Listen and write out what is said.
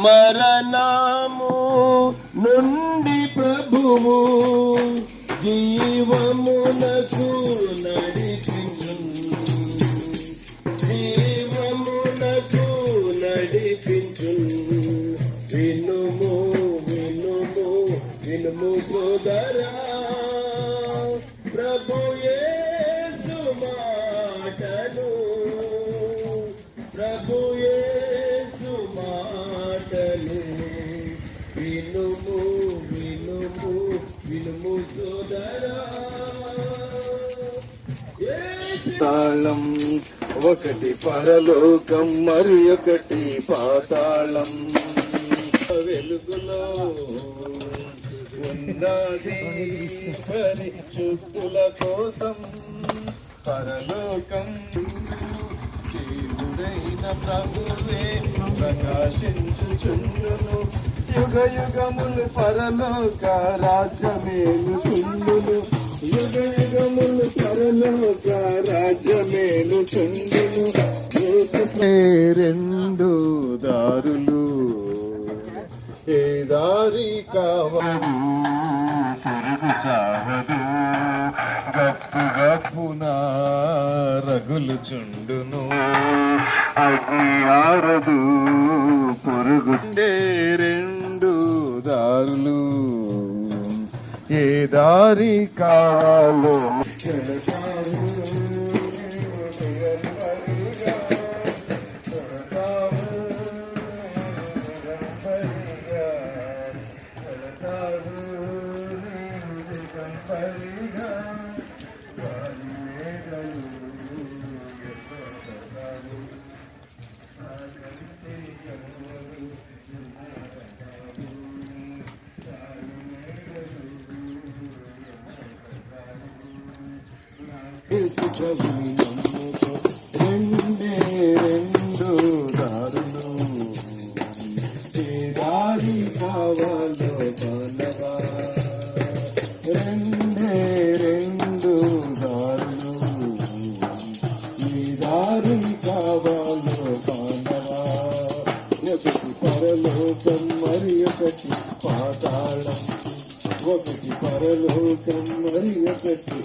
మరణము నుండి ప్రభువు జీవమునకు నడిపించు, జీవమునకు నడిపించు. వినుము వినుము వినుము సోదరా, ప్రభు యేసు మాటలు, ప్రభు యేసు మాటలు. వినుము వినుము వినుము సోదరా. తాళం ఒకటి పరలోకం, మరి ఒకటి పాతాళం. వెలుగులో ఉన్నది పరిశుద్ధుల కోసం పరలోకం. దేవుడైన ప్రభువే ప్రకాశించుచుండును, యుగ యుగములు పరలోక రాజ్యమేలుచుండును, యుగ యుగములు పరలోక రాజ్యమేలుచుండును. రెండు దారులు, ఏ దారి కావదు పొరుగు చావదు, గప్పు గప్పున రగులుచుండును, అగ్ని ఆరదు పొరుగుండే. రెండు దారులు, ఏ దారి కావాలో రెండే రెండు దారులు, ఏ దారి కావాలో బాలవా. రెండే రెండు దారులు, ఈ దారి కావాలో బాలవా. ఒకటి పరలోకం, మరి ఒకటి పాతాళం, ఒకటి పరలోకం, మరి ఒకటి